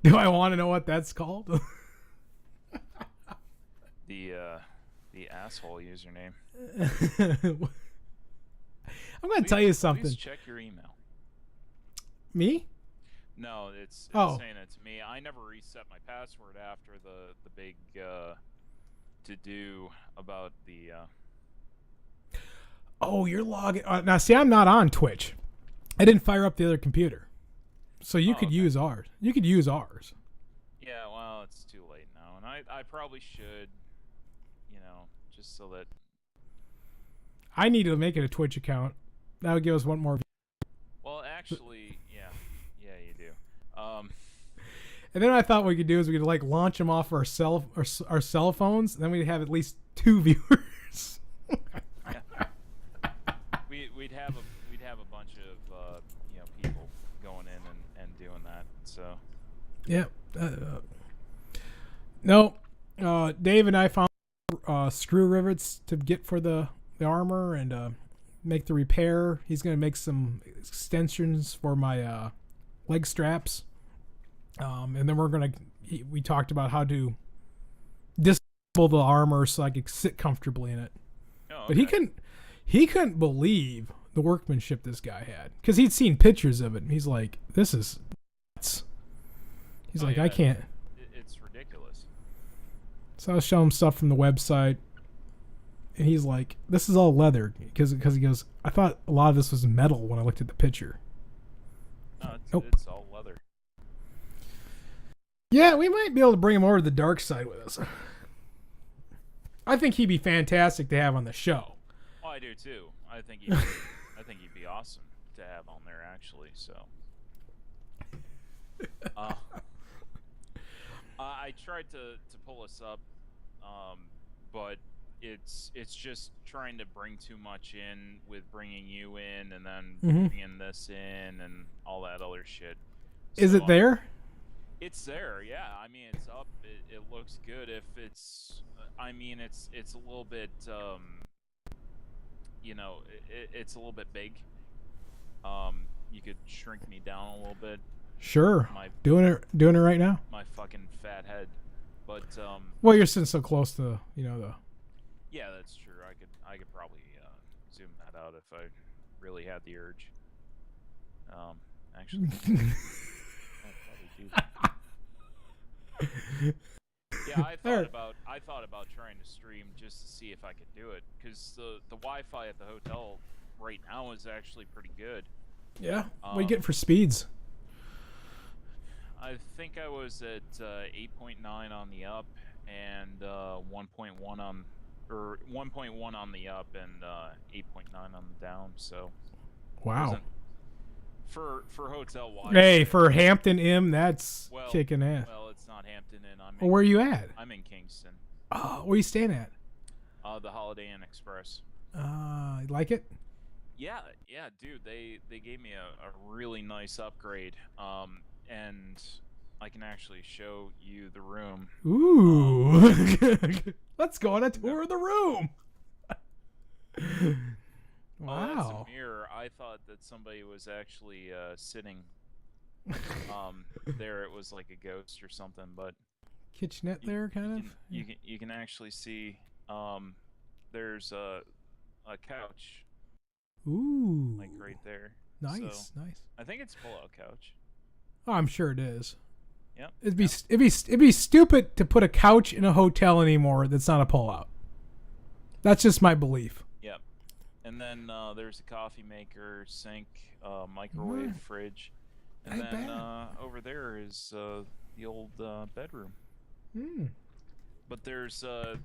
Do I want to know what that's called? The asshole username. I'm going to tell you Please something. check your email. Me? No, it's Oh. saying it's me. I never reset my password after the big to do about the. Oh, you're logging. Now, see, I'm not on Twitch. I didn't fire up the other computer. So you could Okay. use ours. You could use ours. Yeah, well, it's too late now, and I probably should, just so that. I need to make it a Twitch account. That would give us one more view. Well, actually, yeah, you do. And then I thought what we could do is we could like launch them off our cell phones. And then we'd have at least 2 viewers. Yeah. we'd have a bunch of people going in and doing that. So. Yeah. No. Dave and I found screw rivets to get for the armor and make the repair. He's gonna make some extensions for my leg straps. And then we talked about how to disable the armor so I could sit comfortably in it. Oh, okay. But he couldn't believe the workmanship this guy had because he'd seen pictures of it. And he's like, "This is nuts." He's like, yeah, "I can't." It's ridiculous. So I was showing him stuff from the website, and he's like, "This is all leather," because he goes, "I thought a lot of this was metal when I looked at the picture." No, Nope. It's all leather. Yeah, we might be able to bring him over to the dark side with us. I think he'd be fantastic to have on the show. Oh, I do too. I think he'd be awesome to have on there actually. So. I tried to pull us up, but it's just trying to bring too much in with bringing you in and then bringing this in and all that other shit. Is it there? It's there, yeah. I mean, it's up. It looks good. If it's, I mean, it's a little bit, it's a little bit big. You could shrink me down a little bit. Sure. Doing it right now. My fucking fat head, but well, you're sitting so close to the. Yeah, that's true. I could probably zoom that out if I really had the urge. Actually, I'll probably do that. Yeah, I thought about trying to stream just to see if I could do it because the Wi-Fi at the hotel right now is actually pretty good. Yeah. What do you get for speeds? I think I was at 8.9 on the up and 1.1 on the up and 8.9 on the down. So wow. For hotel wise. Hey, for Hampton Inn, that's kicking ass. Well, it's not Hampton Inn. Where are you at? I'm in Kingston. Oh, where you staying at? The Holiday Inn Express. You like it? Yeah, dude. They gave me a really nice upgrade. And I can actually show you the room. Ooh. Let's go on a tour of the room. Wow. Oh, that's a mirror. I thought that somebody was actually sitting there. It was like a ghost or something, but kitchenette there, kind of. You can actually see there's a couch. Ooh. Like right there. Nice, so, nice. I think it's pull-out couch. Oh, I'm sure it is. Yep. It'd be stupid to put a couch in a hotel anymore that's not a pull-out. That's just my belief. Yep. And then there's a coffee maker, sink, microwave, fridge, and then over there is the old bedroom. But there's 2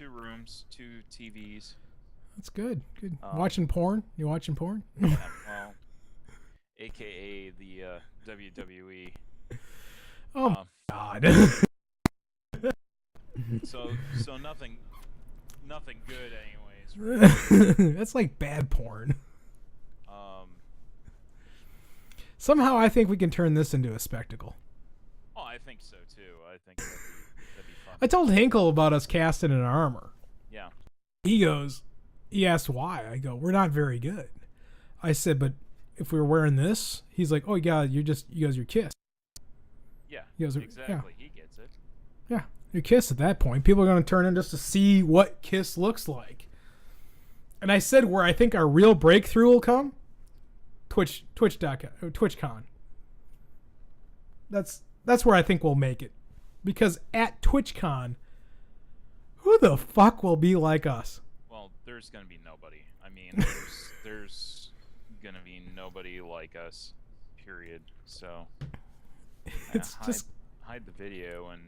rooms, 2 TVs. That's good. Good. Watching porn? You watching porn? Yeah, well, AKA the WWE. Oh my God. so nothing good anyways. Right? That's like bad porn. Somehow I think we can turn this into a spectacle. Oh, I think so too. I think that'd be fun. I told Hinkle about us casting an armor. Yeah. He asked why. I go, we're not very good. I said, but if we were wearing this, he's like, oh yeah, you're Kiss. Yeah, He goes, exactly. He gets it. Yeah, your Kiss at that point. People are going to turn in just to see what Kiss looks like. And I said where I think our real breakthrough will come. TwitchCon. That's where I think we'll make it. Because at TwitchCon, who the fuck will be like us? Well, there's gonna be nobody. I mean, there's gonna be nobody like us. Period. So It's just hide the video and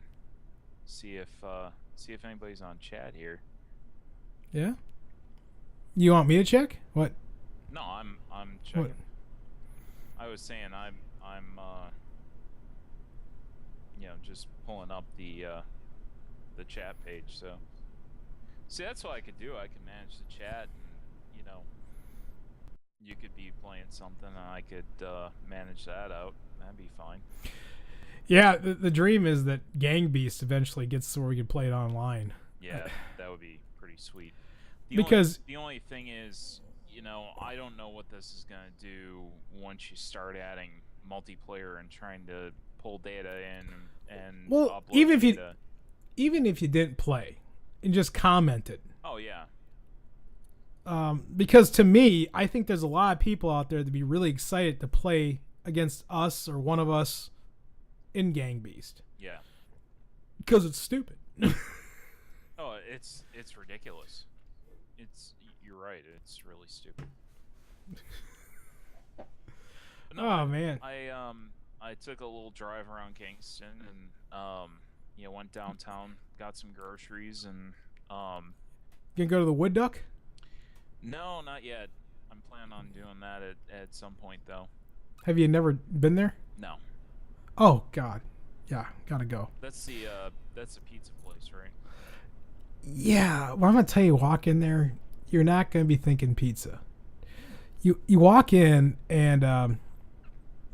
see if anybody's on chat here. Yeah. You want me to check? What? No, I'm checking. What? I was saying I'm just pulling up the chat page. So see, that's what I could do. I could manage the chat, and you could be playing something, and I could manage that out. That'd be fine. Yeah, the dream is that Gang Beast eventually gets to where we can play it online. Yeah, that would be pretty sweet. The only thing is, I don't know what this is gonna do once you start adding multiplayer and trying to pull data in and well, upload even data. even if you didn't play and just commented. Oh yeah. Because to me, I think there's a lot of people out there that'd be really excited to play against us or one of us in Gang Beast. Yeah. Because it's stupid. Oh, it's ridiculous. You're right. It's really stupid. No, oh man. I took a little drive around Kingston and went downtown, got some groceries, and You gonna go to the Wood Duck? No, not yet. I'm planning on doing that at some point though. Have you never been there? No. Oh God. Yeah, gotta go. That's the pizza place, right? Yeah, well, I'm gonna tell you, walk in there, you're not gonna be thinking pizza. You walk in and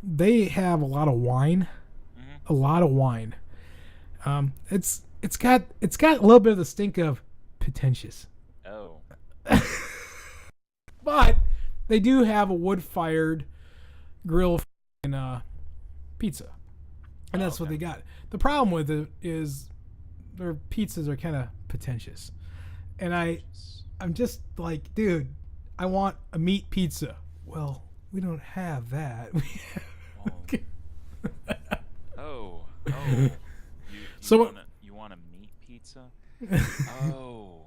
they have a lot of wine, Mm-hmm. a lot of wine. It's got a little bit of the stink of pretentious, Oh. but they do have a wood-fired grill and pizza, and that's what okay. they got. The problem with it is their pizzas are kind of pretentious, and I'm just like, dude, I want a meat pizza. Well, we don't have that. Oh. You want a meat pizza? Oh.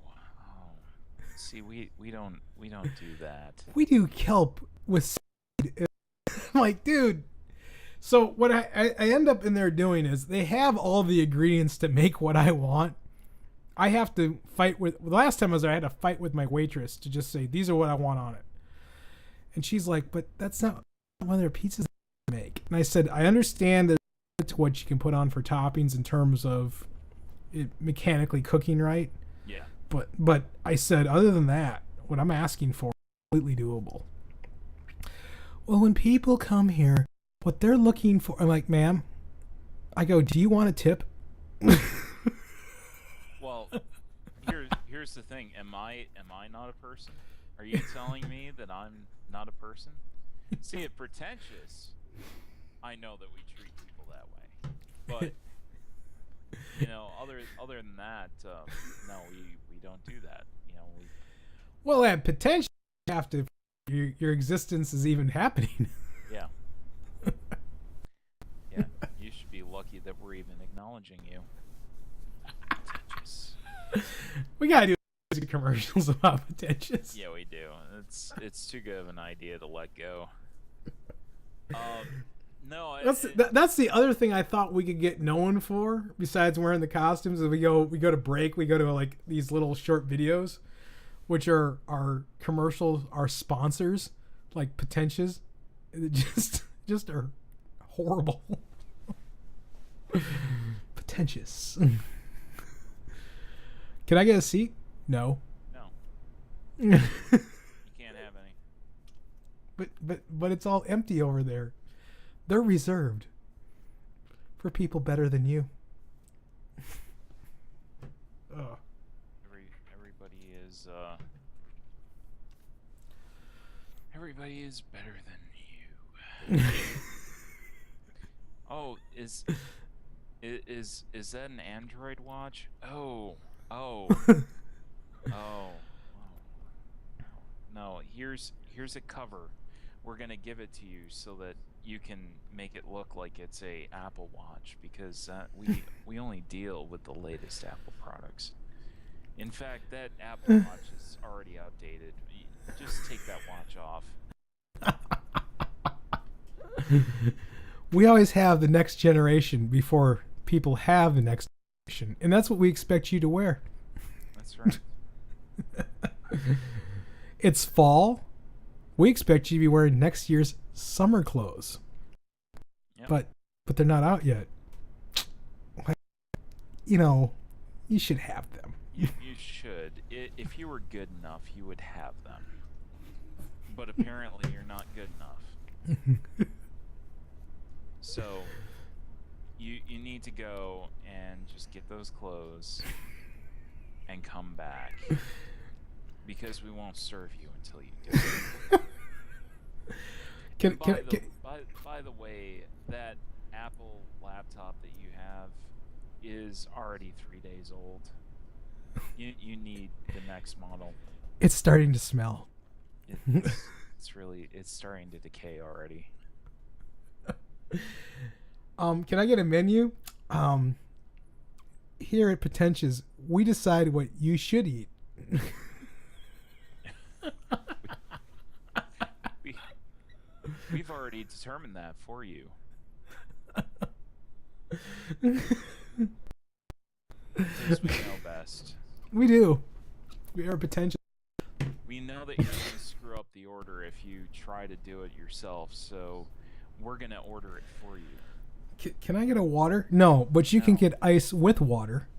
See, we don't do that. We do kelp with seed. I'm like, dude. So what I end up in there doing is they have all the ingredients to make what I want. I have to fight with. The last time I was there, I had to fight with my waitress to just say these are what I want on it, and she's like, "But that's not one of their pizzas they make." And I said, "I understand that it's what you can put on for toppings in terms of it mechanically cooking right." Yeah. But I said, other than that, what I'm asking for is completely doable. Well, when people come here, what they're looking for, I'm like, ma'am, I go, do you want a tip? Well, here's the thing. Am I not a person? Are you telling me that I'm not a person? See, at Pretentious, I know that we treat people that way. But other than that, no, we don't do that. Well, at potential, you have to. Your existence is even happening. Yeah. Yeah. You should be lucky that we're even acknowledging you. Pretentious. We gotta do commercials about pretentious. Yeah, we do. It's too good of an idea to let go. No, that's the other thing I thought we could get known for besides wearing the costumes. Is we go to break, we go to like these little short videos, which are our commercials, our sponsors, like pretentious, just are horrible. Pretentious. Can I get a seat? No. No. You can't have any. But it's all empty over there. They're reserved for people better than you. Oh. Everybody is better than you. Oh, Is that an Android watch? Oh, oh. No, here's a cover. We're gonna give it to you so that you can make it look like it's a Apple Watch because we only deal with the latest Apple products. In fact, that Apple Watch is already outdated. Just take that watch off. We always have the next generation before people have the next generation, and that's what we expect you to wear. That's right. It's fall. We expect you to be wearing next year's summer clothes. Yep. But they're not out yet. You know, you should have them. You should. If you were good enough, you would have them. But apparently you're not good enough. So you need to go and just get those clothes and come back. Because we won't serve you until you do. By the way, that Apple laptop that you have is already 3 days old. You need the next model. It's starting to smell. It's starting to decay already. Can I get a menu? Here at Pretentious, we decide what you should eat. We've already determined that for you. Because we know best. We do. We are Pretentious. We know that you're going to screw up the order if you try to do it yourself, so we're going to order it for you. Can I get a water? No, but you can get ice with water.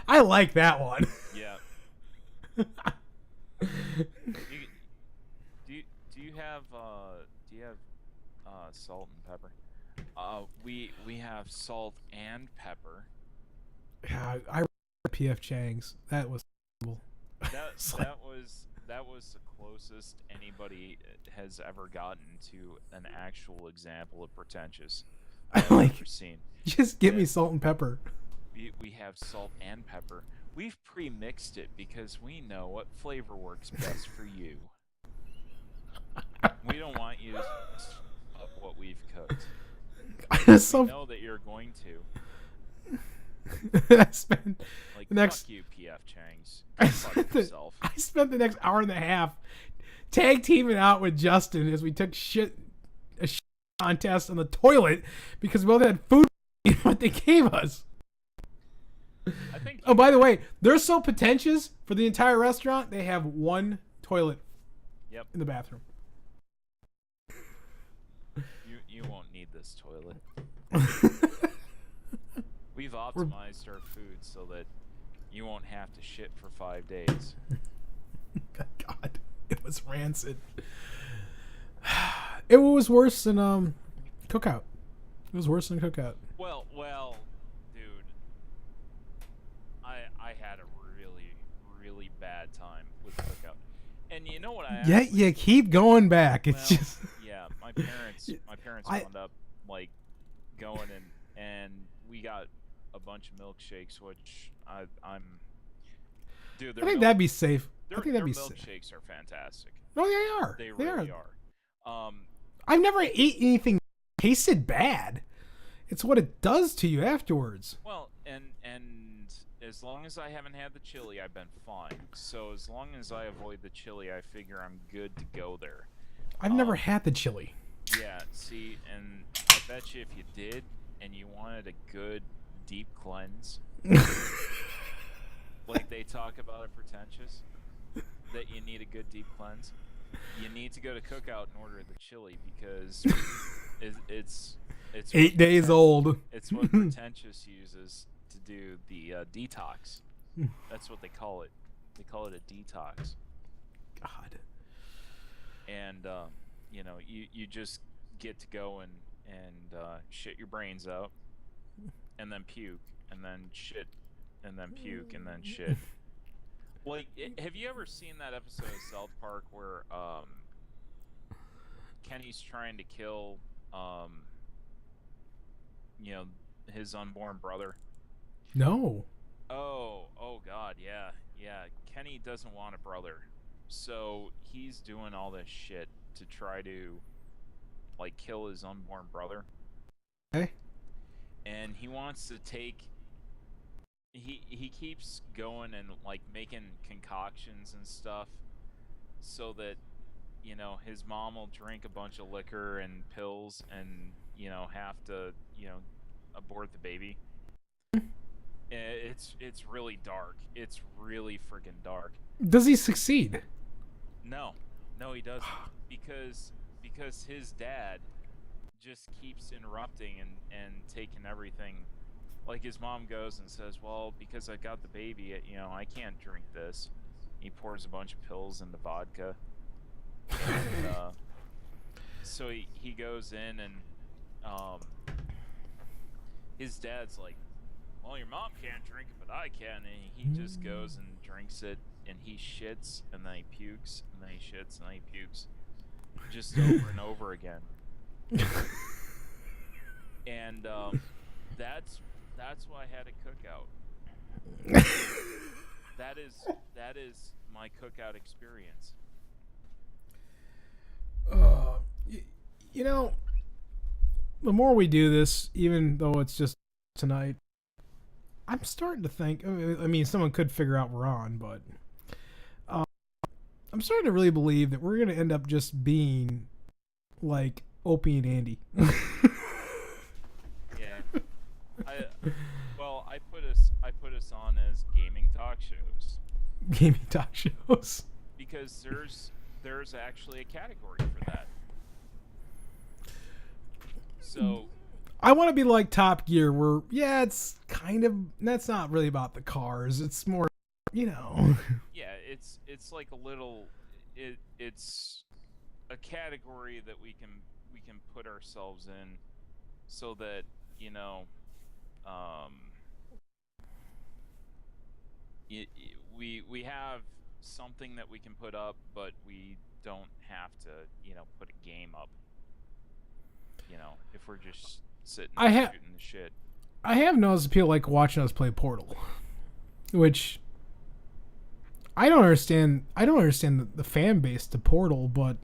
I like that one. Yeah. Do you have salt and pepper? We have salt and pepper. Yeah, I PF Chang's. That was cool. That was the closest anybody has ever gotten to an actual example of Pretentious I've ever seen. Just give me salt and pepper. We have salt and pepper. We've pre-mixed it because we know what flavor works best for you. We don't want you to up what we've cooked. We know that you're going to. I spent like the next. Fuck you, PF Chang's. I spent the next hour and a half tag teaming out with Justin as we took a shit contest on the toilet because we both had food what they gave us. I think. Oh, by the way, they're so pretentious. For the entire restaurant, they have one toilet. Yep. In the bathroom. You won't need this toilet. We've optimized our food so that you won't have to shit for 5 days. God, it was rancid. It was worse than Cookout. It was worse than Cookout. Well, dude, I had a really bad time with Cookout, and you know what I? Yeah, you keep going back. It's just. Yeah, my parents wound up like going and we got a bunch of milkshakes, which I'm. Dude, I think that'd be safe. I think that'd be safe. Milkshakes are fantastic. No, they are. They really are. I've never ate anything that tasted bad. It's what it does to you afterwards. Well, and as long as I haven't had the chili, I've been fine. So as long as I avoid the chili, I figure I'm good to go there. I've never had the chili. Yeah, see, and I bet you if you did, and you wanted a good deep cleanse, like they talk about at Pretentious, that you need a good deep cleanse, you need to go to Cookout and order the chili because it's 8 days old. It's what Pretentious uses to do the detox. That's what they call it. They call it a detox. God. And you just get to go and shit your brains out, and then puke, and then shit, and then puke, and then shit. Like, have you ever seen that episode of South Park where Kenny's trying to kill, you know, his unborn brother? No. Oh God, yeah. Kenny doesn't want a brother, so he's doing all this shit to try to, like, kill his unborn brother. Okay. And he wants to take. He keeps going and, like, making concoctions and stuff, so that, you know, his mom will drink a bunch of liquor and pills and, you know, have to, you know, abort the baby. It's really dark. It's really freaking dark. Does he succeed? No, he doesn't, because his dad just keeps interrupting and taking everything. Like, his mom goes and says, "Well, because I got the baby, you know, I can't drink this." He pours a bunch of pills into vodka. And, so he goes in and his dad's like, "Well, your mom can't drink it, but I can." And he just goes and drinks it, and he shits, and then he pukes, and then he shits, and then he pukes, just over and over again. And that's why I had a cookout. That is my cookout experience. You know, the more we do this, even though it's just tonight, I'm starting to think. I mean, someone could figure out we're on, but I'm starting to really believe that we're going to end up just being like Opie and Andy. Yeah. I put us on as gaming talk shows. Gaming talk shows. Because there's actually a category for that. So I want to be like Top Gear, where it's kind of, that's not really about the cars. It's more, you know. Yeah, it's like a little, it's a category that we can put ourselves in, so that, you know, we have something that we can put up, but we don't have to, you know, put a game up. You know, if we're just sitting shooting the shit. I have noticed people like watching us play Portal, which I don't understand. I don't understand the fan base to Portal, but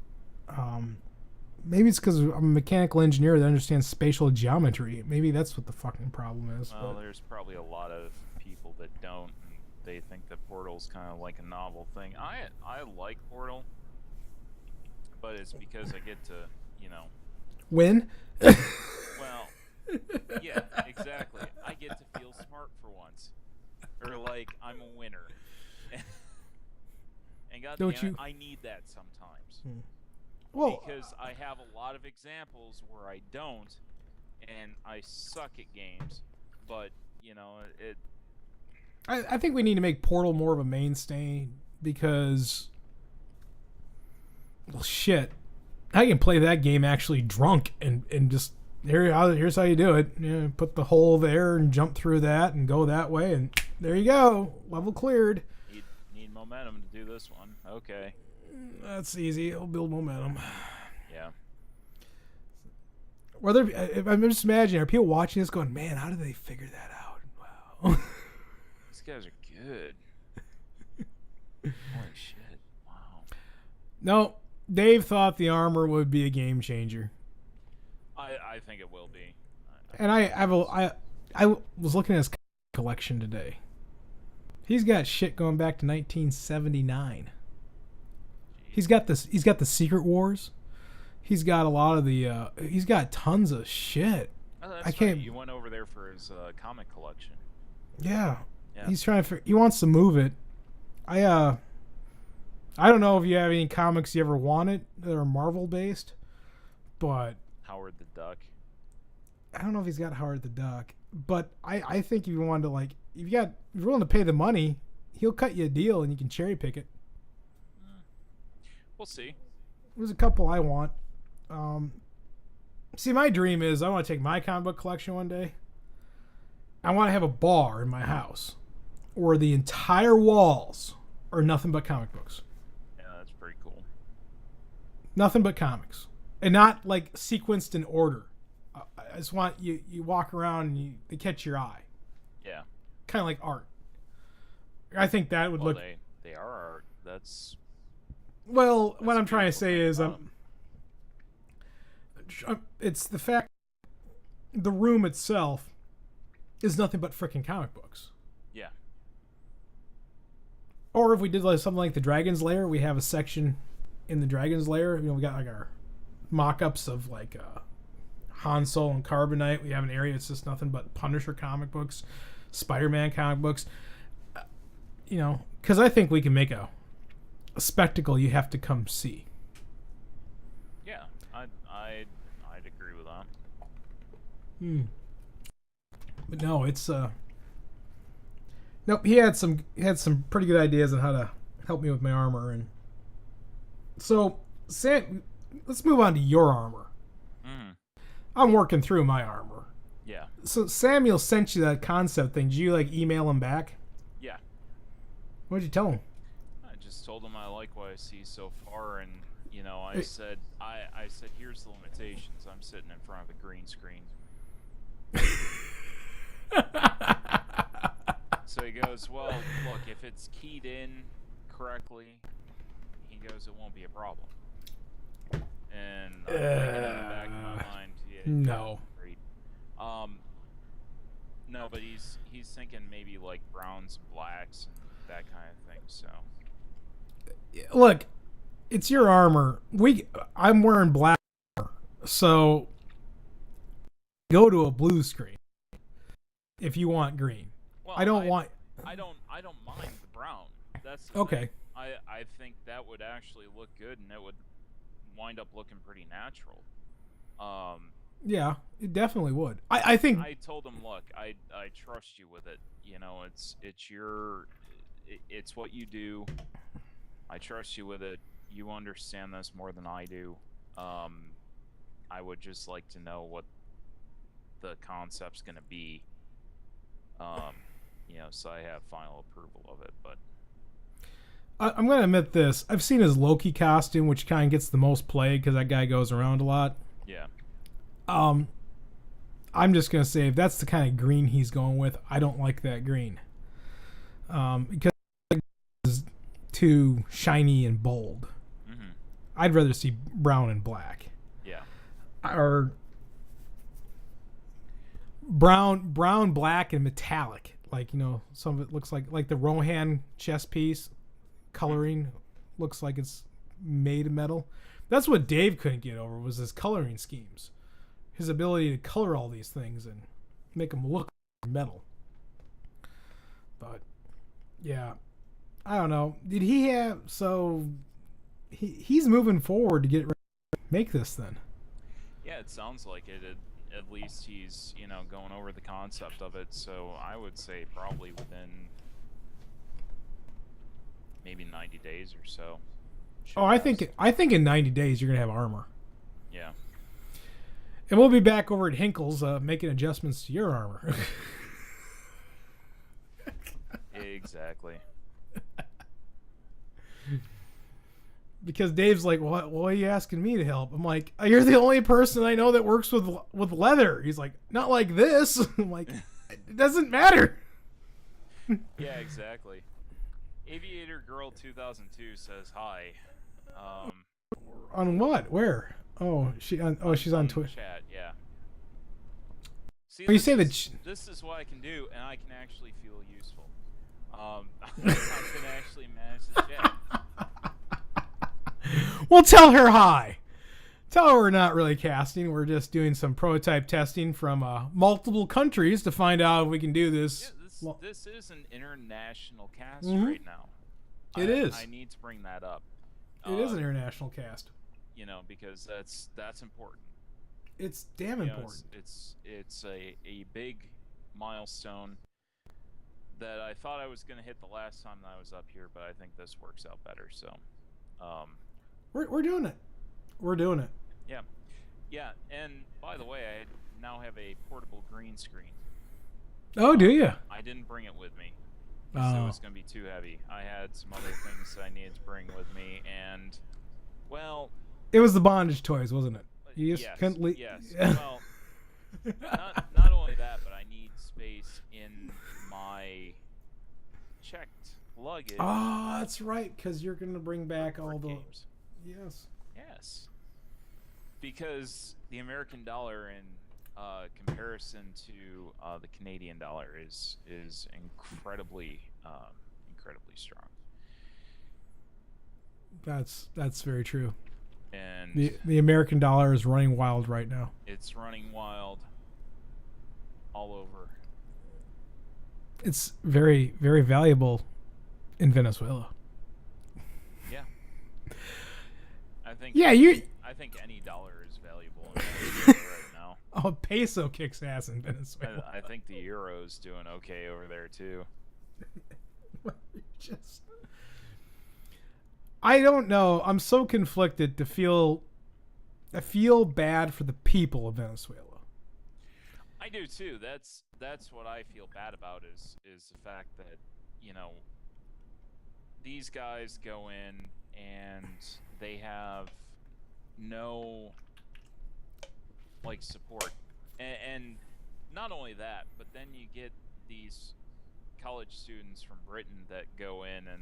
maybe it's because I'm a mechanical engineer that understands spatial geometry. Maybe that's what the fucking problem is. Well, there's probably a lot of people that don't. And they think that Portal's kind of like a novel thing. I like Portal, but it's because I get to, you know, win. Well, yeah, exactly. I get to feel smart for once, or like I'm a winner. And God damn it, I need that sometimes. Well, because I have a lot of examples where I don't, and I suck at games. But, you know, I think we need to make Portal more of a mainstay, because, well, shit, I can play that game actually drunk and just here's how you do it. You know, put the hole there and jump through that and go that way, and there you go, level cleared. Need momentum to do this one. Okay. That's easy. It'll build momentum. Yeah. I'm just imagining, are people watching this going, "Man, how did they figure that out?" Wow. These guys are good. Holy shit! Wow. No, Dave thought the armor would be a game changer. I think it will be. And I was looking at his collection today. He's got shit going back to 1979. He's got the Secret Wars. He's got a lot of the. He's got tons of shit. Oh, that's right. You went over there for his comic collection. Yeah. He's trying to. He wants to move it. I don't know if you have any comics you ever wanted that are Marvel based, but Howard the Duck. I don't know if he's got Howard the Duck, but I think if you wanted to, like, if you're willing to pay the money, he'll cut you a deal and you can cherry pick it. We'll see. There's a couple I want. See, my dream is I want to take my comic book collection one day. I want to have a bar in my house where the entire walls are nothing but comic books. Yeah, that's pretty cool. Nothing but comics. and not like sequenced in order. I just want you walk around and they catch your eye. Yeah. Kind of like art. I think that would look. They are art. That's. Well, what I'm trying to say is, it's the fact the room itself is nothing but freaking comic books. Yeah. Or if we did like something like the Dragon's Lair, we have a section in the Dragon's Lair. You know, we got like our mock-ups of like Han Solo and Carbonite. We have an area that's just nothing but Punisher comic books, Spider-Man comic books. You know, because I think we can make a spectacle you have to come see. Yeah, I'd agree with that. But no, it's nope. He had some pretty good ideas on how to help me with my armor, and so Sam, let's move on to your armor. I'm working through my armor. Yeah. So Samuel sent you that concept thing. Did you like email him back? Yeah. What did you tell him? I just told him I like what I see so far, and you know, I said here's the limitations. I'm sitting in front of a green screen. So he goes, well, look, if it's keyed in correctly, he goes, it won't be a problem. And I'm thinking in the back of my mind, yeah, no. Great. No, but he's thinking maybe like browns and blacks and that kind of thing. So look, it's your armor. I'm wearing black armor, so go to a blue screen if you want green. Well, I don't mind the brown. That's the okay. Thing. I think that would actually look good, and it would wind up looking pretty natural. Yeah, it definitely would. I think I told him, look, I trust you with it. You know, it's what you do. I trust you with it. You understand this more than I do. I would just like to know what the concept's going to be. You know, so I have final approval of it. But I'm going to admit this. I've seen his Loki costume, which kind of gets the most play because that guy goes around a lot. Yeah. I'm just going to say if that's the kind of green he's going with, I don't like that green. Because it's too shiny and bold. Mm-hmm. I'd rather see brown and black. Yeah. Or brown, black, and metallic. Like, you know, some of it looks like the Rohan chest piece coloring looks like it's made of metal. That's what Dave couldn't get over was his coloring schemes. His ability to color all these things and make them look like metal. But yeah, I don't know. Did he have he's moving forward to get ready to make this then? Yeah, it sounds like it. At least he's, you know, going over the concept of it. So I would say probably within maybe 90 days or so. I think in 90 days you're gonna have armor. Yeah. And we'll be back over at Hinkle's making adjustments to your armor. Exactly. Because Dave's like, "What? Why are you asking me to help?" I'm like, "You're the only person I know that works with leather." He's like, "Not like this." I'm like, "It doesn't matter." Yeah, exactly. Aviator Girl 2002 says hi. On what? Where? She's on Twitter. Chat, yeah. See, you say that this is what I can do, and I can actually feel useful. I can actually manage the chat. Well, tell her hi. Tell her we're not really casting. We're just doing some prototype testing from multiple countries to find out if we can do this. Yeah, this is an international cast right now. It is. I need to bring that up. It is an international cast. You know, because that's important. It's damn important. It's a big milestone that I thought I was going to hit the last time that I was up here, but I think this works out better. So, we're doing it. We're doing it. Yeah, yeah. And by the way, I now have a portable green screen. Oh, do you? I didn't bring it with me. So it was going to be too heavy. I had some other things that I needed to bring with me, and well, it was the bondage toys, wasn't it? You just yes, couldn't leave. yes. Well, not only that, but I need space in my checked luggage. Oh, that's right, because you're gonna bring back all the games. Yes. Yes. Because the American dollar in comparison to the Canadian dollar is incredibly strong. That's very true. And the American dollar is running wild right now. It's running wild all over. It's very, very valuable in Venezuela. Yeah. I think any dollar is valuable in Venezuela right now. Oh, peso kicks ass in Venezuela. I think the euro's doing okay over there too. I don't know. I'm so conflicted to feel. I feel bad for the people of Venezuela. I do too. That's what I feel bad about is the fact that, you know, these guys go in and they have no support, and not only that, but then you get these college students from Britain that go in and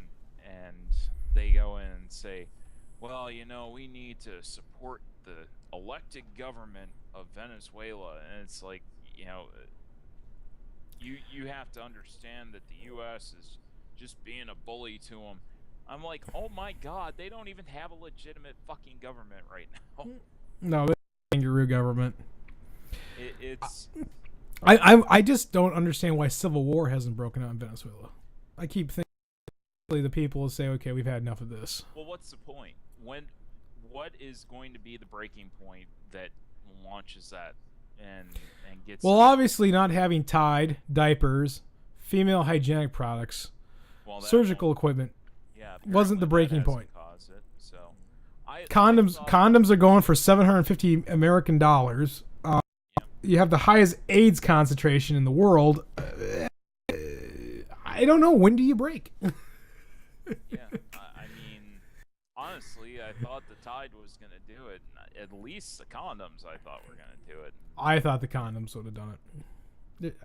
they go in and say, well, you know, we need to support the elected government of Venezuela, and it's like, you know, you have to understand that the U.S. is just being a bully to them. I'm like, oh my God, they don't even have a legitimate fucking government right now. No, the kangaroo government. It's. I just don't understand why civil war hasn't broken out in Venezuela. I keep thinking the people will say, okay, we've had enough of this. Well, what's the point? What is going to be the breaking point that launches that and gets? Well, obviously not having Tide, diapers, female hygienic products, surgical equipment. Yeah, wasn't the breaking point. It, so condoms are going for $750 American dollars. You have the highest AIDS concentration in the world. I don't know. When do you break? Yeah, I mean, honestly, I thought the Tide was going to do it. At least the condoms, I thought were going to do it. I thought the condoms would have done it.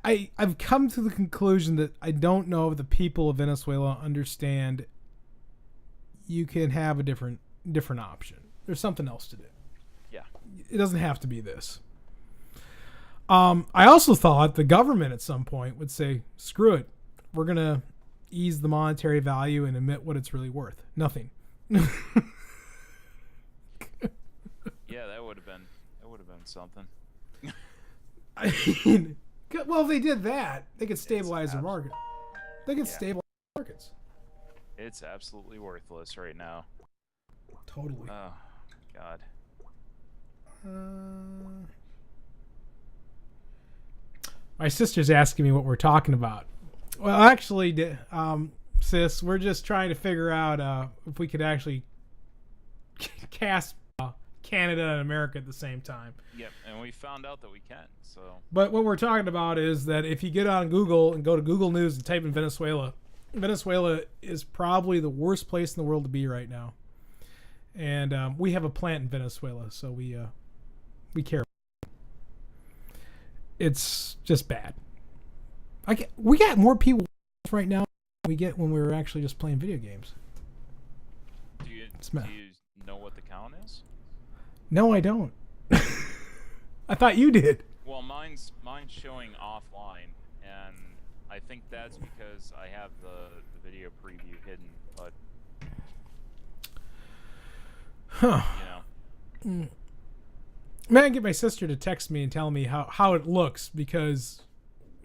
I've come to the conclusion that I don't know if the people of Venezuela understand you can have a different option. There's something else to do. Yeah. It doesn't have to be this. I also thought the government at some point would say, screw it. We're going to ease the monetary value and admit what it's really worth. Nothing. Yeah, that would have been something. I mean, well, if they did that, they could stabilize the market. They could stabilize markets. It's absolutely worthless right now. Totally. Oh, God. My sister's asking me what we're talking about. Well, actually, sis, we're just trying to figure out if we could actually cast Canada and America at the same time. Yep, and we found out that we can. So. But what we're talking about is that if you get on Google and go to Google News and type in Venezuela, Venezuela is probably the worst place in the world to be right now. And we have a plant in Venezuela, so we care. It's just bad. We got more people right now than we get when we were actually just playing video games. Do you know what the count is? No, I don't. I thought you did. Well, mine's showing offline, and I think that's because I have the video preview hidden. But you know. Man, I get my sister to text me and tell me how it looks, because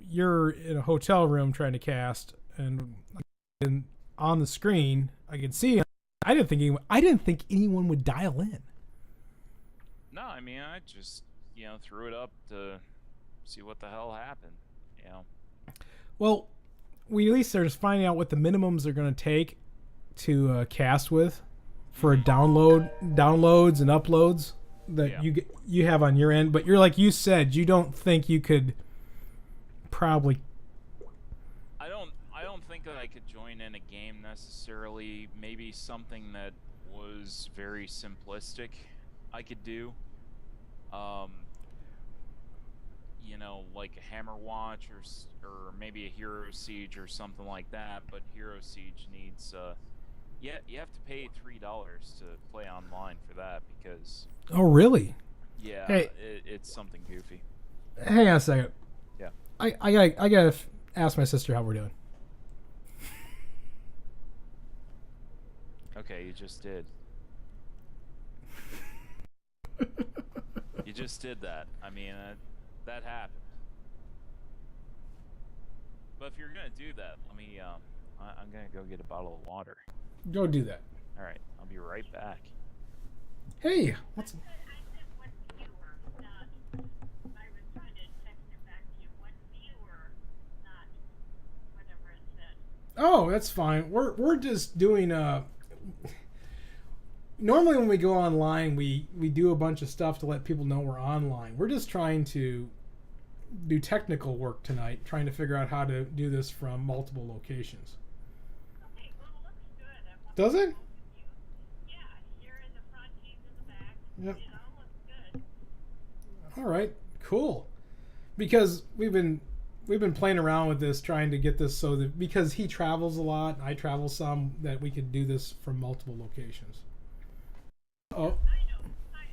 you're in a hotel room trying to cast, and on the screen I can see. I didn't think anyone would dial in. No, I mean, I just threw it up to see what the hell happened. Well, we at least are just finding out what the minimums are going to take to cast with for downloads and uploads that you have on your end. But you're like you said, you don't think you could probably. I don't think that I could join in a game necessarily. Maybe something that was very simplistic I could do. Um, like a Hammer Watch or maybe a Hero Siege or something like that. But Hero Siege needs yeah, you have to pay $3 to play online for that because Oh, really? yeah, Hey, it's something goofy. hang on a second. Yeah. I gotta ask my sister how we're doing. Okay, you just did. You just did that. I mean, that happened. But if you're gonna do that, let me. I'm gonna go get a bottle of water. Go do that. All right, I'll be right back. Hey, what's? Oh, that's fine. We're just doing normally when we go online we do a bunch of stuff to let people know we're online. We're just trying to do technical work tonight, trying to figure out how to do this from multiple locations. Okay, well, it looks good. Does it? Yeah, here in the front, he's in the back. Yep. It all looks good. All right, cool. Because we've been playing around with this, trying to get this so that because he travels a lot, and I travel some, that we could do this from multiple locations. Oh, I know. I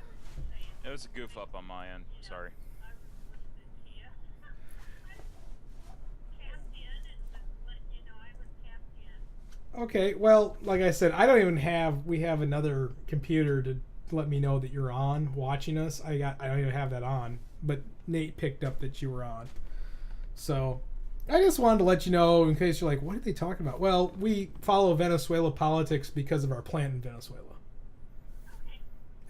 was saying, It was a goof up on my end. Sorry. I was listening to you. I tapped in and let you know I was tapped in. okay. Well, like I said, I don't even have. We have another computer to let me know that you're on watching us. I don't even have that on, but Nate picked up that you were on. So I just wanted to let you know in case you're like, what are they talking about? Well, we follow Venezuela politics because of our plant in Venezuela. Okay.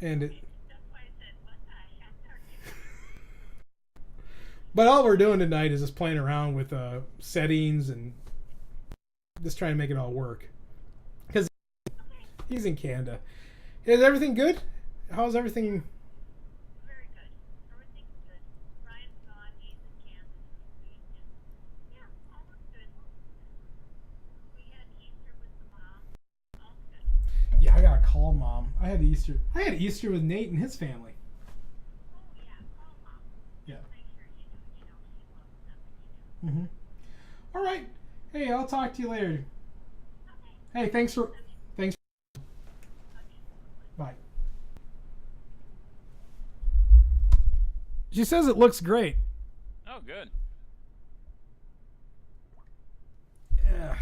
And it, That's why I said, what the heck are you? but all we're doing tonight is just playing around with settings and just trying to make it all work. Because he's in Canada. Is everything good? How's everything? Very good. Everything's good. Brian's gone. He's in Kansas. Yeah, all looks good. We had Easter with the mom. All good. Yeah, I gotta call Mom. I had Easter with Nate and his family. Oh, yeah. Call mom. Yeah. Make sure you know she loves them. Mm-hmm. All right. Hey, I'll talk to you later. Okay. Hey, thanks. Bye. She says it looks great. Oh, good. Yeah.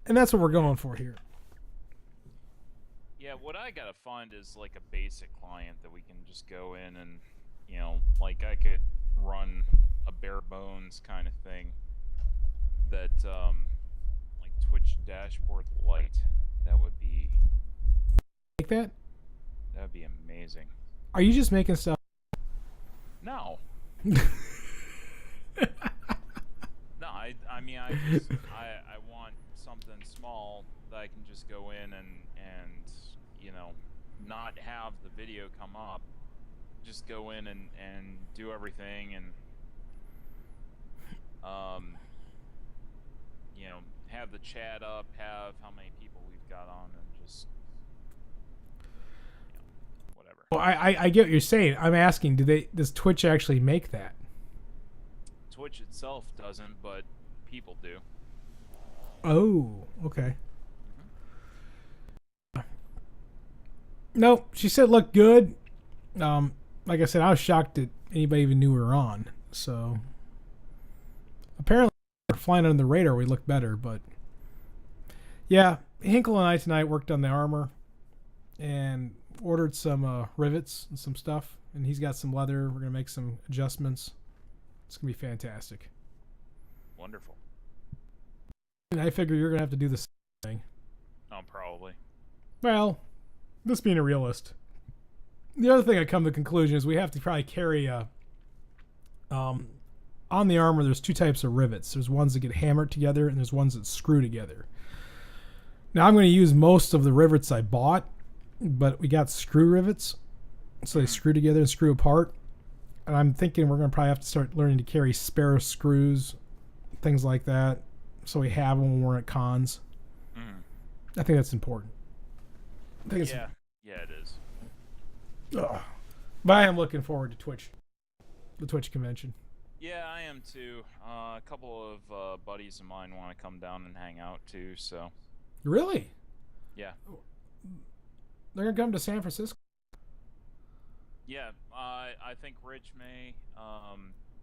And that's what we're going for here. Yeah, what I gotta find is like a basic client that we can just go in and, like I could run a bare bones kind of thing that, like Twitch dashboard Lite. That would be Like that? amazing. Are you just making stuff? No. No, I mean, I want something small that I can just go in and not have the video come up. Just go in and do everything and, have the chat up, have how many people we've got on, and just, whatever. Well, I get what you're saying. I'm asking, does Twitch actually make that? Twitch itself doesn't, but people do. Oh, okay. Nope, she said it looked good. Like I said, I was shocked that anybody even knew we were on. So apparently, we're flying under the radar. We look better, but yeah, Hinkle and I tonight worked on the armor and ordered some rivets and some stuff. And he's got some leather. We're gonna make some adjustments. It's gonna be fantastic. Wonderful. And I figure you're gonna have to do the same thing. Oh, probably. Well, this being a realist. The other thing I come to the conclusion is we have to probably carry on the armor there's two types of rivets. There's ones that get hammered together and there's ones that screw together. Now I'm going to use most of the rivets I bought, but we got screw rivets. So they screw together and screw apart. And I'm thinking we're going to probably have to start learning to carry spare screws, things like that, so we have them when we're at cons. I think that's important. Yeah, it is. Ugh. But I am looking forward to the Twitch convention. Yeah, I am too. A couple of buddies of mine want to come down and hang out too, so. Really? Yeah. They're gonna come to San Francisco. Yeah, I think Rich may.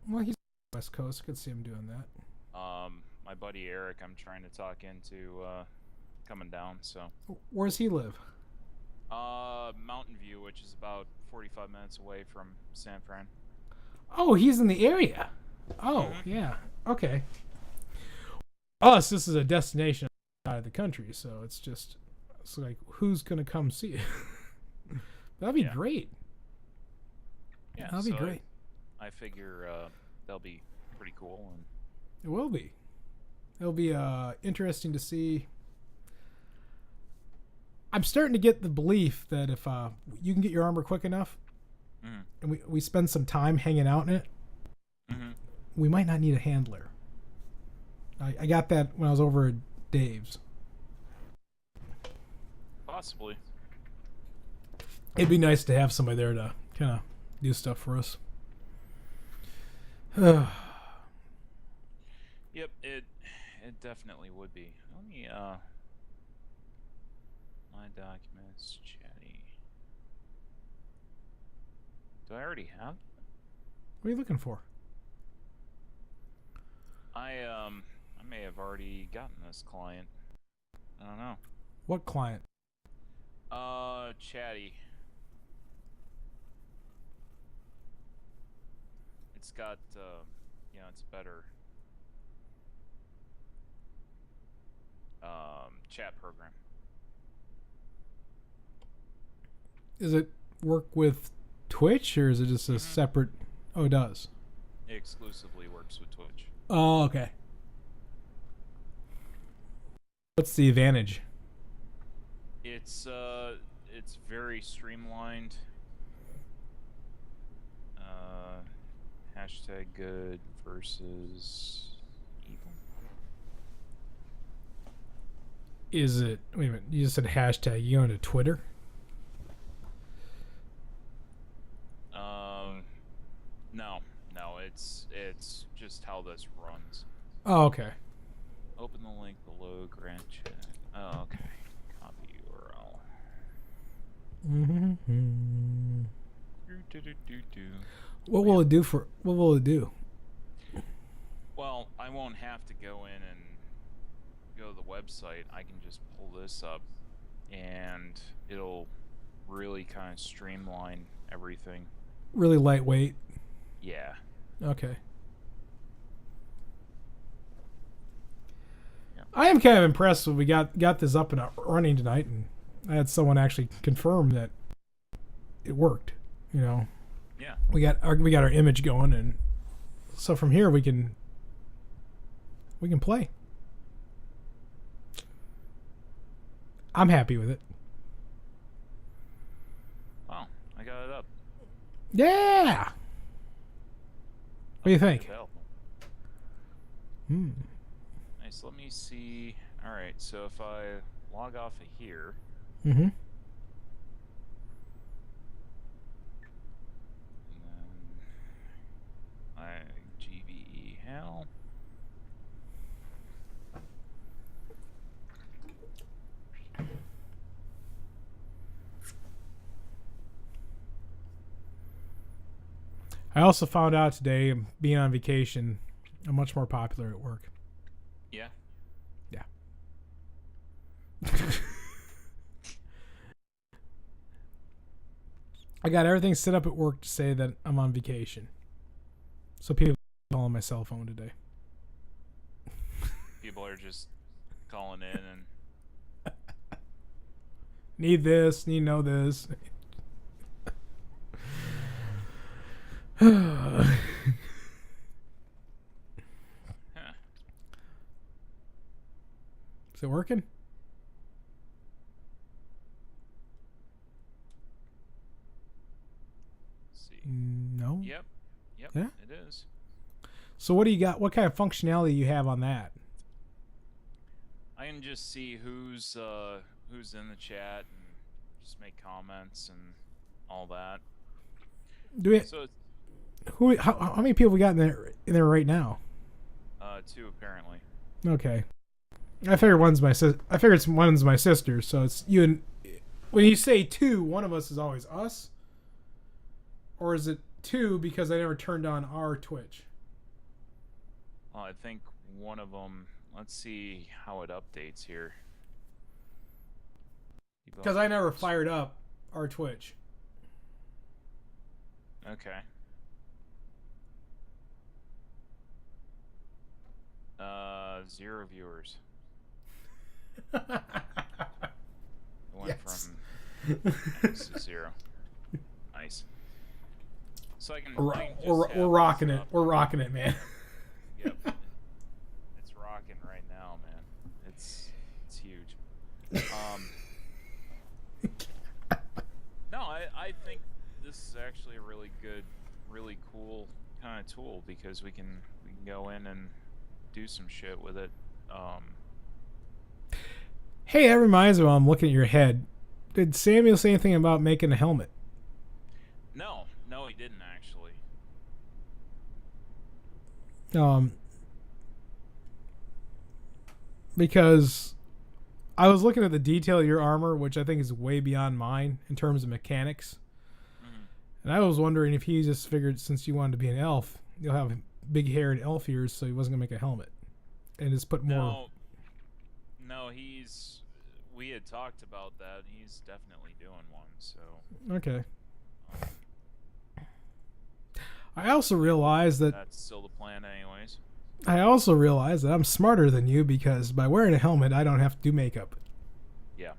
Well, he's West Coast. I could see him doing that. My buddy Eric, I'm trying to talk into coming down. So. Where's he live? Mountain View, which is about 45 minutes away from San Fran. Oh, he's in the area. Oh, yeah. Okay. Us, this is a destination out of the country, so it's like, who's gonna come see it? That'd be great. Yeah, that'd be great. I figure that'll be pretty cool, and it will be. It'll be interesting to see. I'm starting to get the belief that if you can get your armor quick enough, and we spend some time hanging out in it, we might not need a handler. I got that when I was over at Dave's. Possibly. It'd be nice to have somebody there to kind of do stuff for us. Yep, it definitely would be. Let me my documents, chatty. Do I already have? What are you looking for? I may have already gotten this client. I don't know. What client? Chatty. It's got it's better chat program. Does it work with Twitch, or is it just a separate? Oh, it does. It exclusively works with Twitch. Oh, okay. What's the advantage? It's very streamlined. Hashtag good versus evil. Is it? Wait a minute. You just said hashtag. You going to Twitter? No. It's just how this runs. Oh, okay. Open the link below. Grant chat. Oh, okay. Copy URL. What will it do for? What will it do? Well, I won't have to go in and go to the website. I can just pull this up, and it'll really kind of streamline everything. Really lightweight. Yeah. Okay. I am kind of impressed when we got this up and running tonight, and I had someone actually confirm that it worked. You know. Yeah. We got our image going, and so from here we can play. I'm happy with it. Wow, I got it up. Yeah. What do you think? Nice. Let me see. All right. So if I log off of here. Mm-hmm. GVE hell. I also found out today, being on vacation, I'm much more popular at work. Yeah. Yeah. I got everything set up at work to say that I'm on vacation. So people are calling my cell phone today. People are just calling in and need this, need to know this. huh. Is it working? Let's see. No. Yep. Yeah? It is. So what do you got? What kind of functionality you have on that? I can just see who's in the chat and just make comments and all that. Do we? So, How many people we got in there right now? 2 apparently. Okay. I figured one's my I figured one's my sister, so it's you and. When you say 2, one of us is always us, or is it 2 because I never turned on our Twitch? I think one of them. Let's see how it updates here. Because I never fired up our Twitch. Okay. 0 viewers. Went Yes. from X to 0. Nice. So I can. We're rocking it. We're rocking it, man. Yep. It's rocking right now, man. It's huge. No, I think this is actually a really good, really cool kind of tool because we can go in and do some shit with it. Hey, that reminds me while I'm looking at your head. Did Samuel say anything about making a helmet? No, he didn't actually. Because I was looking at the detail of your armor, which I think is way beyond mine in terms of mechanics. Mm-hmm. And I was wondering if he just figured since you wanted to be an elf, you'll have big hair and elf ears, so he wasn't going to make a helmet. And just put more... No, we had talked about that. He's definitely doing one, so... Okay. I also realized that... That's still the plan anyways. I also realized that I'm smarter than you because by wearing a helmet, I don't have to do makeup. Yeah.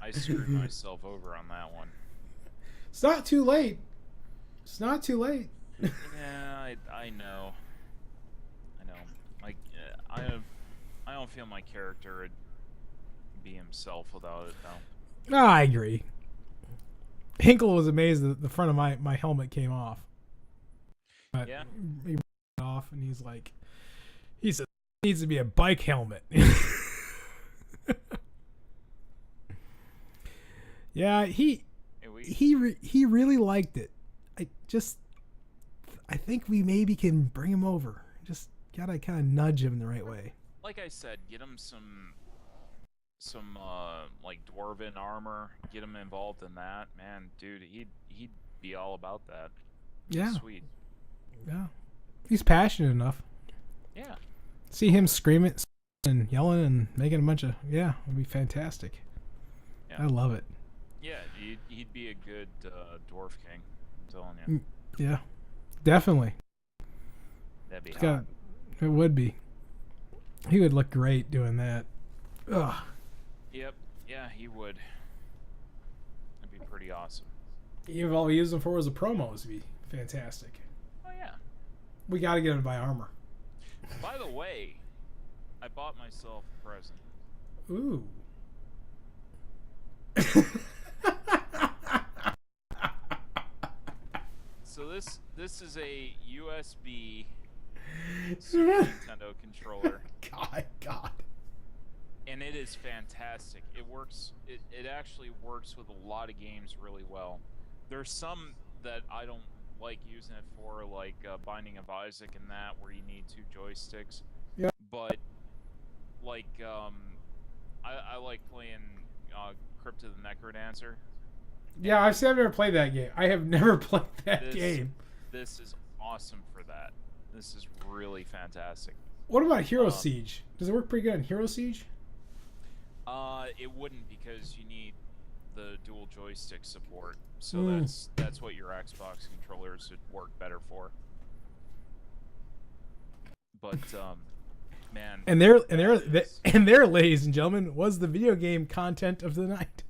I screwed myself over on that one. It's not too late. It's not too late. Yeah, I know. Like, I don't feel my character would be himself without it, though. No, I agree. Hinkle was amazed that the front of my helmet came off. But Yeah. He it off, and he said, it needs to be a bike helmet. Yeah, he really liked it. I think we maybe can bring him over. Just gotta kind of nudge him the right way. Like I said, get him some like dwarven armor. Get him involved in that, man, dude. He'd be all about that. Yeah, sweet. Yeah, he's passionate enough. Yeah. See him screaming and yelling and making a bunch of it'd be fantastic. Yeah. I love it. Yeah, he'd be a good dwarf king. I'm telling you. Yeah, definitely. That'd be hot. It would be. He would look great doing that. Ugh. Yep. Yeah, he would. That'd be pretty awesome. Even all we use him for was the promos would be fantastic. Oh yeah. We got to get him to buy armor. By the way, I bought myself a present. Ooh. So this is a USB Super Nintendo controller. God. And it is fantastic. It works. It actually works with a lot of games really well. There's some that I don't like using it for, like Binding of Isaac and that, where you need 2 joysticks. Yeah. But like I like playing Crypt of the Necrodancer. Yeah, I've never played that game. I have never played that game. This is awesome for that. This is really fantastic. What about Hero Siege? Does it work pretty good on Hero Siege? It wouldn't, because you need the dual joystick support. So that's what your Xbox controllers would work better for. But man. And there, ladies and gentlemen, was the video game content of the night.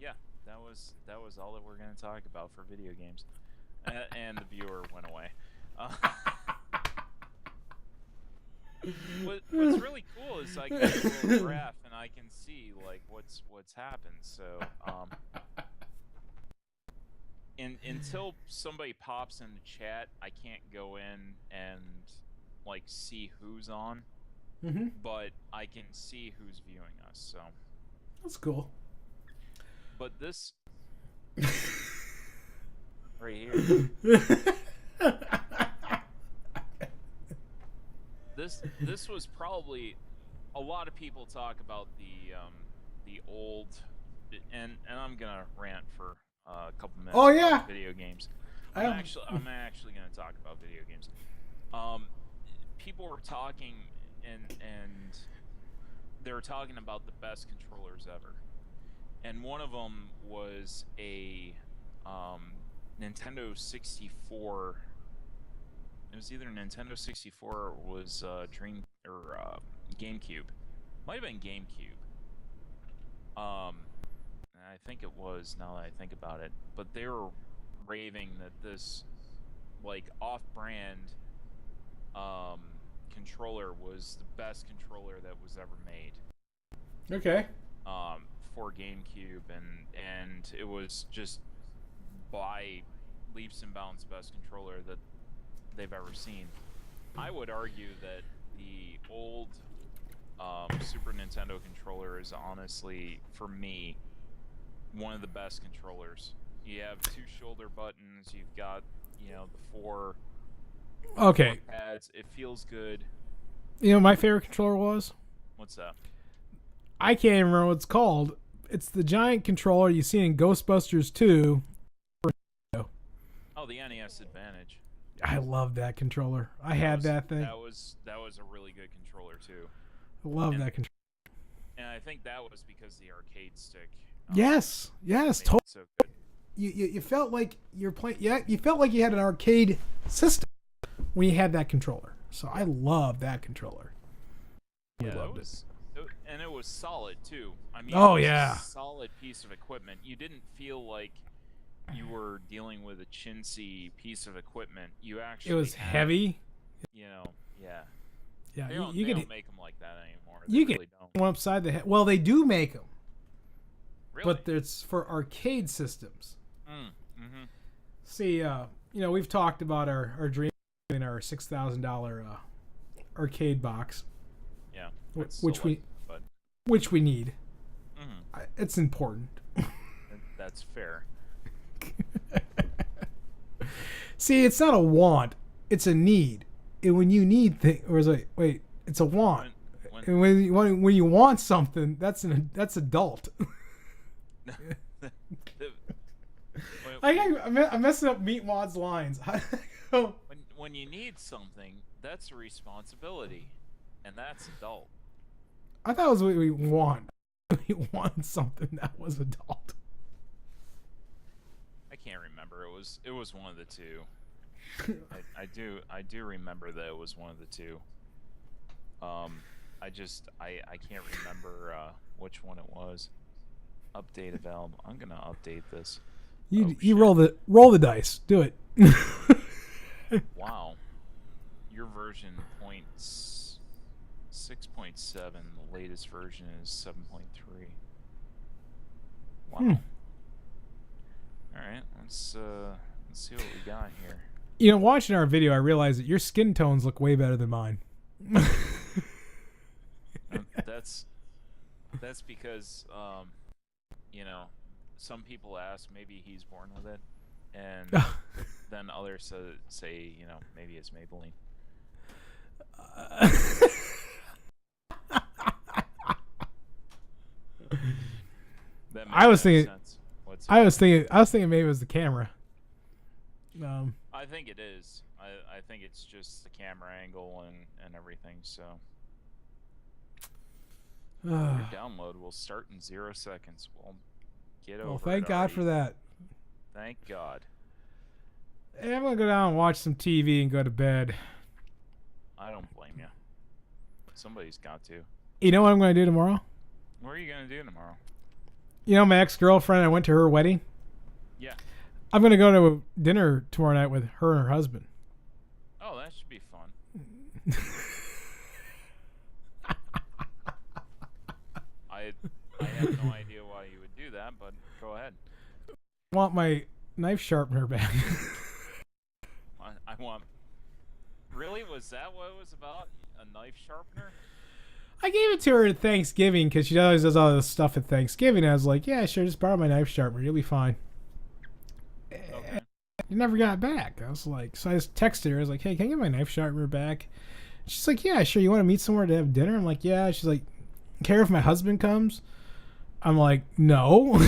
Yeah, that was all that we're going to talk about for video games. And the viewer went away. What's really cool is I can get a little graph and I can see like what's happened. So until somebody pops in the chat, I can't go in and like see who's on. Mm-hmm. But I can see who's viewing us. So That's cool. But this right here, this was probably a lot of people talk about the old, and I'm gonna rant for a couple minutes. Oh, yeah. About video games. I'm actually gonna talk about video games. People were talking and they were talking about the best controllers ever, and one of them was a Nintendo 64. It was either Nintendo 64 or it was GameCube. Might have been GameCube. I think it was, now that I think about it. But they were raving that this, like, off-brand controller was the best controller that was ever made. Okay. For GameCube, and it was just by leaps and bounds best controller that they've ever seen. I would argue that the old Super Nintendo controller is honestly, for me, one of the best controllers. You have 2 shoulder buttons. You've got, the 4 pads. It feels good. You know, my favorite controller was. What's that? I can't even remember what it's called. It's the giant controller you see in Ghostbusters 2. Oh, the NES Advantage. I love that controller. I had that thing. That was a really good controller too. I love that controller. And I think that was because the arcade stick. Yes, totally. So good. You felt like you're playing. Yeah, you felt like you had an arcade system when you had that controller. So I love that controller. Yeah, and it was solid too. I mean, oh it was yeah, a solid piece of equipment. You didn't feel like you were dealing with a chintzy piece of equipment. You actually. It was heavy. Yeah. Yeah, They don't make them like that anymore. You really don't. One upside the head. Well, they do make them. Really? But it's for arcade systems. Mm-hmm. See, we've talked about our dream in our $6,000 arcade box. Yeah. Which we need. Mm-hmm. It's important. That's fair. See, it's not a want; it's a need. And when you need things, or is it? Wait, it's a want. And when you want something, that's adult. I'm messing up Meatwad's lines. when you need something, that's a responsibility, and that's adult. I thought it was what we want. We want something that was adult. I can't remember. It was one of the two. I do remember that it was one of the two. I can't remember which one it was. Update available. I'm gonna update this. You roll the dice. Do it. Wow. Your version 6.7. The latest version is 7.3. Wow. All right. Let's see what we got here. Watching our video, I realized that your skin tones look way better than mine. That's because some people ask maybe he's born with it, and then others say maybe it's Maybelline. I was thinking maybe it was the camera. I think it is. I think it's just the camera angle and everything. So your download will start in 0 seconds. We'll get over. Well, thank God for that. Thank God. Hey, I'm gonna go down and watch some TV and go to bed. I don't blame you. Somebody's got to. You know what I'm gonna do tomorrow? What are you gonna do tomorrow? My ex-girlfriend, I went to her wedding. Yeah. I'm going to go to dinner tomorrow night with her and her husband. Oh, that should be fun. I have no idea why you would do that, but go ahead. I want my knife sharpener back. I want... Really? Was that what it was about? A knife sharpener? I gave it to her at Thanksgiving because she always does all this stuff at Thanksgiving. I was like, yeah, sure, just borrow my knife sharpener. You'll be fine. Okay. It never got back. I was like, so I just texted her. I was like, hey, can I get my knife sharpener back? She's like, yeah, sure. You want to meet somewhere to have dinner? I'm like, yeah. She's like, care if my husband comes? I'm like, no.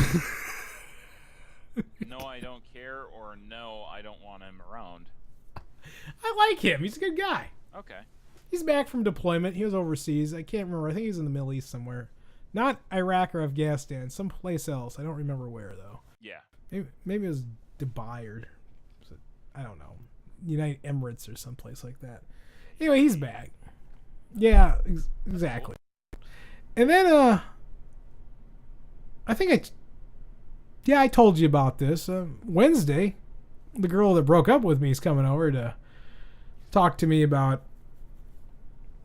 No, I don't care, or no, I don't want him around. I like him. He's a good guy. Okay. He's back from deployment. He was overseas. I can't remember. I think he's in the Middle East somewhere. Not Iraq or Afghanistan. Someplace else. I don't remember where, though. Yeah. Maybe it was Dubai or... I don't know. United Emirates or someplace like that. Anyway, he's back. Yeah, exactly. And then, I think I told you about this. Wednesday, the girl that broke up with me is coming over to talk to me about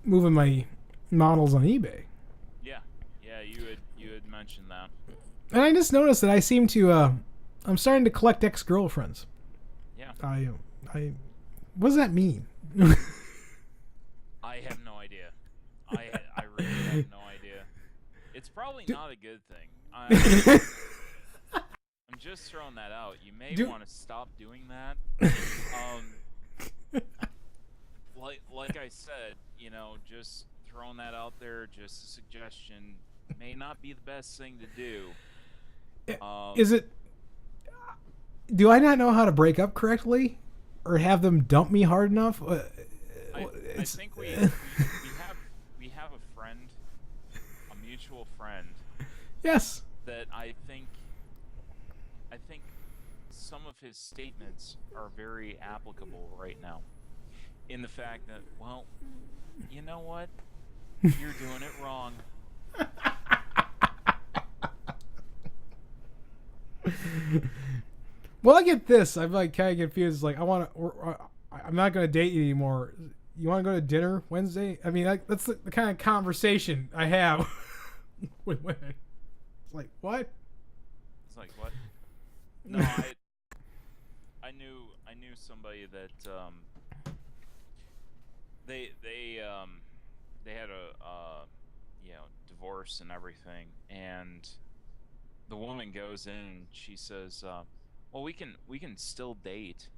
moving my models on eBay. Yeah, you had mentioned that. And I just noticed that I seem to, I'm starting to collect ex-girlfriends. Yeah. What does that mean? I have no idea. I really have no idea. It's probably not a good thing. I'm just throwing that out. You may want to stop doing that. Like I said, just throwing that out there, just a suggestion, may not be the best thing to do. Is it? Do I not know how to break up correctly, or have them dump me hard enough? I think we have a friend, a mutual friend. Yes. That I think some of his statements are very applicable right now. In the fact that, well, you know what? You're doing it wrong. Well, I get this. I'm like kind of confused. Like, I'm not going to date you anymore. You want to go to dinner Wednesday? I mean, that's the kind of conversation I have with women. It's like, what? It's like, what? No, I knew somebody that they had a divorce and everything, and the woman goes in and she says, well, we can still date.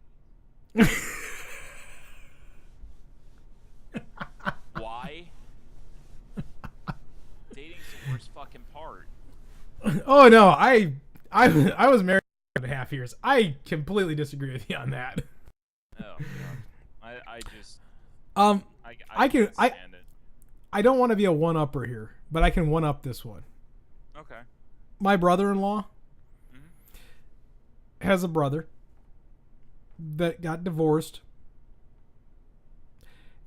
Why? Dating's the worst fucking part. Oh no, I was married for 2.5 years. I completely disagree with you on that. Oh, I just I can stand it. I don't want to be a one-upper here, but I can one-up this one. Okay. My brother-in-law has a brother that got divorced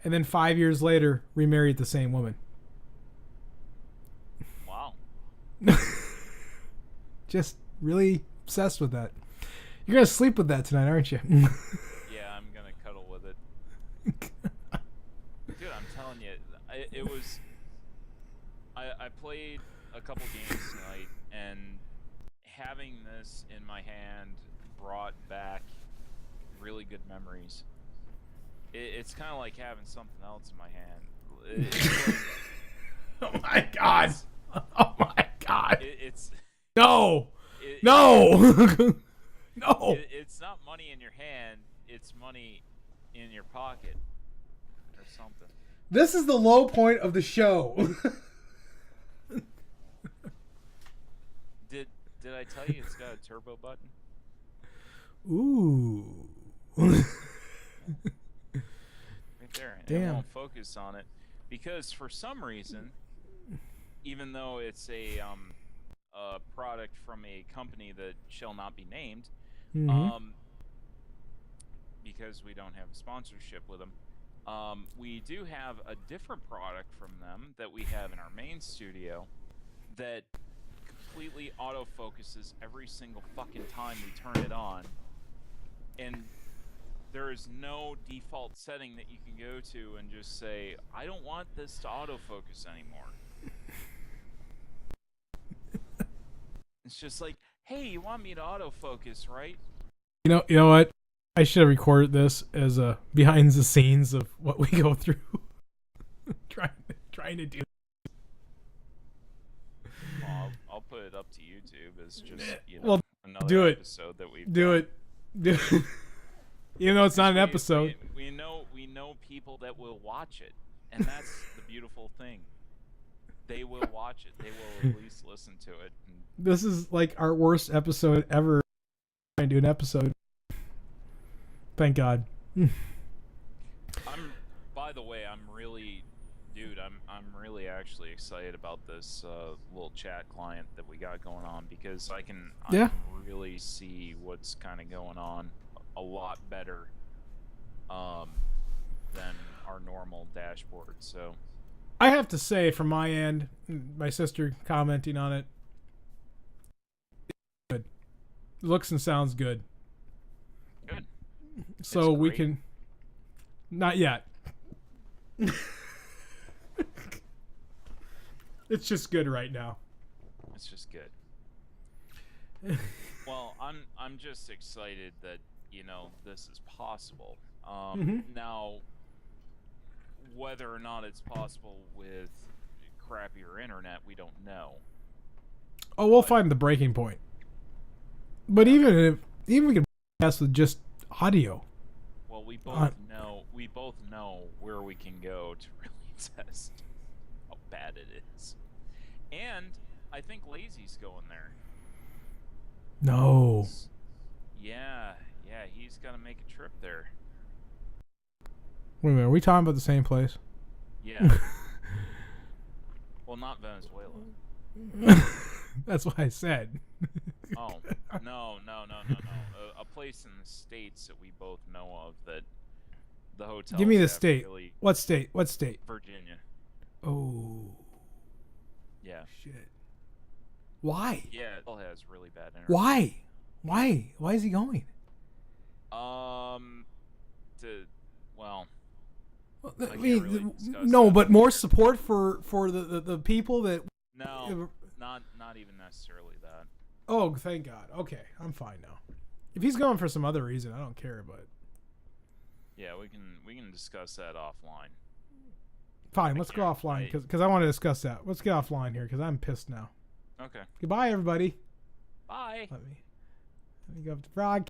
and then 5 years later remarried the same woman. Wow. Just really obsessed with that. You're going to sleep with that tonight, aren't you? Yeah, I'm going to cuddle with it. Dude, I'm telling you, it was... I played a couple games tonight, and having this in my hand brought back really good memories. It's kind of like having something else in my hand. Oh my god! Oh my god! It's no, no, no! It's not money in your hand. It's money in your pocket, or something. This is the low point of the show. Did I tell you it's got a turbo button? Ooh. Right there. Damn. And I won't focus on it because for some reason, even though it's a product from a company that shall not be named, because we don't have a sponsorship with them, we do have a different product from them that we have in our main studio that completely autofocuses every single fucking time we turn it on, and there is no default setting that you can go to and just say, I don't want this to autofocus anymore. It's just like, hey, you want me to autofocus, right? You know what? I should have recorded this as a behind the scenes of what we go through. trying to do. YouTube as just Well, another do it. episode that we've Do done. it. Do it. Even though it's not an We- episode. We know people that will watch it, and that's the beautiful thing. They will watch it. They will at least listen to it. And This is like our worst episode ever. Trying to do an episode. Thank God. by the way, I'm really actually excited about this little chat client that we got going on, because I can really see what's kind of going on a lot better than our normal dashboard. So I have to say, from my end, my sister commenting on it, good. Looks and sounds good. good. So It's we great. can. Not yet. It's just good right now. It's just good. Well, I'm just excited that this is possible. Now, whether or not it's possible with crappier internet, we don't know. Oh, we'll find the breaking point. But even we can test with just audio. Well, we both know where we can go to really test how bad it is. And I think Lazy's going there. No. Yeah, he's gonna make a trip there. Wait a minute, are we talking about the same place? Yeah. Well, not Venezuela. That's what I said. Oh, no. A place in the States that we both know of that the hotel. Give me the state. What state? What state? Virginia. Oh, Yeah. shit. Why? Yeah, it has really bad internet. Why? Why is he going? Well, Well, I can't really discuss no, that. but more support for the people that. no, not even necessarily that. Oh, thank God. Okay, I'm fine now. If he's going for some other reason, I don't care. But Yeah, we can discuss that offline. fine, let's go offline because I want to discuss that. Let's get offline here because I'm pissed now. Okay. Goodbye, everybody. Bye. Let me go up to broadcast.